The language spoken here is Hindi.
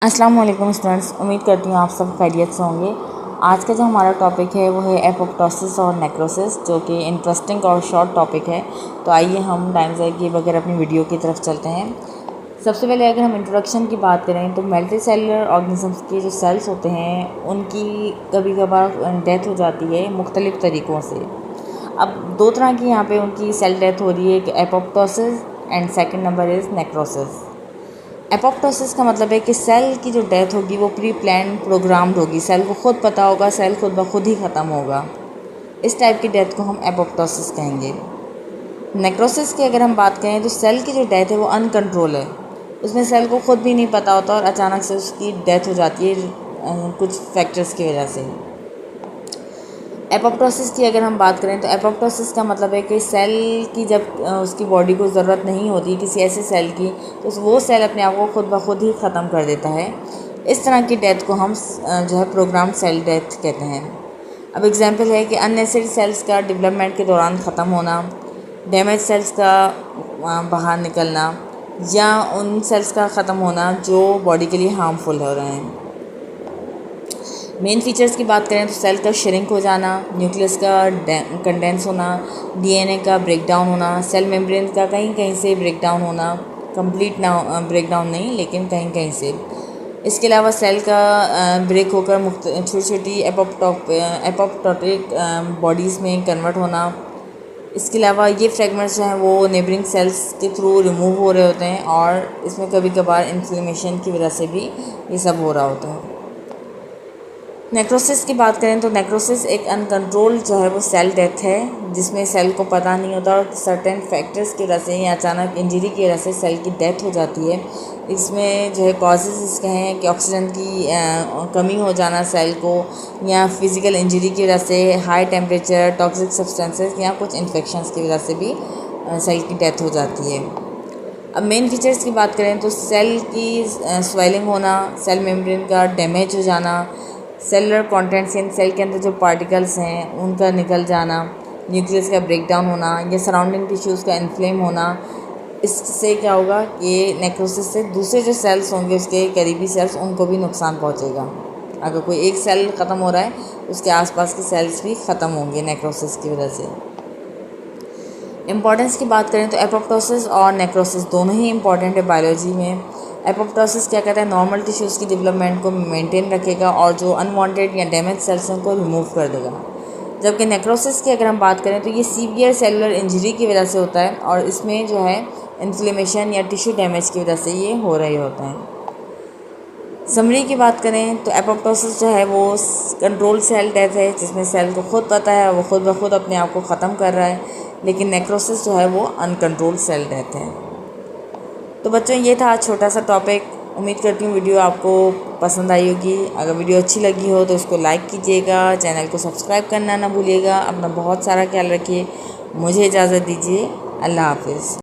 अस्सलाम वालेकुम स्टूडेंट्स, उम्मीद करती हूँ आप सब खैरियत से होंगे। आज का जो हमारा टॉपिक है वो है एपोप्टोसिस और नेक्रोसिस, जो कि इंटरेस्टिंग और शॉर्ट टॉपिक है। तो आइए हम टाइम ज़ाया किए बगैर अपनी वीडियो की तरफ चलते हैं। सबसे पहले अगर हम इंट्रोडक्शन की बात करें तो मल्टी सेलुलर ऑर्गेनिजम्स के जो सेल्स होते हैं उनकी कभी कभार डेथ हो जाती है मुख्तलिफ़ तरीक़ों से। अब दो तरह की यहाँ पे उनकी सेल डेथ हो रही है, एक apoptosis and second number is necrosis. Apoptosis का मतलब है कि सेल की जो डेथ होगी वो प्री प्लान प्रोग्राम्ड होगी, सेल को खुद पता होगा, सेल खुद ब खुद ही ख़त्म होगा। इस टाइप की डेथ को हम एपोप्टोसिस कहेंगे। नेक्रोसिस की अगर हम बात करें तो सेल की जो डेथ है वो अनकंट्रोल है, उसमें सेल को खुद भी नहीं पता होता और अचानक से उसकी डेथ हो जाती है कुछ फैक्टर्स की वजह से। एपोप्टोसिस की अगर हम बात करें तो एपोप्टोसिस का मतलब है कि सेल की जब उसकी बॉडी को ज़रूरत नहीं होती किसी ऐसे सेल की, तो वो सेल अपने आप को खुद ब खुद ही ख़त्म कर देता है। इस तरह की डेथ को हम जो है प्रोग्राम्ड सेल डेथ कहते हैं। अब एग्जांपल है कि अननेसेसरी सेल्स का डेवलपमेंट के दौरान ख़त्म होना, डैमेज सेल्स का बाहर निकलना, या उन सेल्स का ख़त्म होना जो बॉडी के लिए हार्मफुल हो रहे हैं। मेन फीचर्स की बात करें तो सेल का श्रिंक हो जाना, न्यूक्लियस का कंडेंस होना, डीएनए का ब्रेकडाउन होना, सेल मेम्ब्रेन का कहीं कहीं से ब्रेकडाउन होना, कंप्लीट ना ब्रेकडाउन नहीं लेकिन कहीं कहीं से। इसके अलावा सेल का ब्रेक होकर छोटी छोटी एपोप्टोटिक बॉडीज़ में कन्वर्ट होना। इसके अलावा ये फ्रेगमेंट्स जो हैं वो नेबरिंग सेल्स के थ्रू रिमूव हो रहे होते हैं और इसमें कभी कभार इन्फ्लेमेशन की वजह से भी ये सब हो रहा होता है। नेक्रोसिस की बात करें तो नेक्रोसिस एक अनकंट्रोल जो है वो सेल डेथ है, जिसमें सेल को पता नहीं होता और सर्टेन फैक्टर्स की वजह से या अचानक इंजरी की वजह से सेल की डेथ हो जाती है। इसमें जो है कॉजेज़ इसके हैं कि ऑक्सीजन की कमी हो जाना सेल को, या फिज़िकल इंजरी की वजह से, हाई टेम्परेचर, टॉक्सिक सब्सटेंसेस या कुछ इन्फेक्शंस की वजह से भी सेल की डेथ हो जाती है। अब मेन फीचर्स की बात करें तो सेल की स्वेलिंग होना, सेल मेम्ब्रेन का डैमेज हो जाना, सेलुलर कंटेंट्स इन सेल के अंदर जो पार्टिकल्स हैं उनका निकल जाना, न्यूक्लियस का ब्रेकडाउन होना या सराउंडिंग टिश्यूज़ का इन्फ्लेम होना। इससे क्या होगा कि नेक्रोसिस से दूसरे जो सेल्स होंगे उसके करीबी सेल्स उनको भी नुकसान पहुंचेगा। अगर कोई एक सेल ख़त्म हो रहा है उसके आसपास के सेल्स भी ख़त्म होंगे नेक्रोसिस की वजह से। इम्पॉर्टेंस की बात करें तो एपोप्टोसिस और नेक्रोसिस दोनों ही इम्पॉर्टेंट है बायोलॉजी में। एपोप्टोसिस क्या कहता है, नॉर्मल टिश्यूज़ की डेवलपमेंट को मेंटेन रखेगा और जो अनवांटेड या डैमेज सेल्स हैं उनको रिमूव कर देगा। जबकि नेक्रोसिस की अगर हम बात करें तो ये सीवियर सेलुलर इंजरी की वजह से होता है और इसमें जो है इन्फ्लेमेशन या टिश्यू डैमेज की वजह से ये हो रहे होते हैं। समरी की बात करें तो एपोप्टोसिस जो है वो कंट्रोल सेल डेथ है, जिसमें सेल को खुद पता है वो खुद ब खुद अपने आप को ख़त्म कर रहा है, लेकिन नेक्रोसिस जो है वो अनकंट्रोल सेल डेथ है। तो बच्चों ये था आज छोटा सा टॉपिक। उम्मीद करती हूँ वीडियो आपको पसंद आई होगी। अगर वीडियो अच्छी लगी हो तो इसको लाइक कीजिएगा, चैनल को सब्सक्राइब करना ना भूलिएगा। अपना बहुत सारा ख्याल रखिए। मुझे इजाज़त दीजिए। अल्लाह हाफिज़।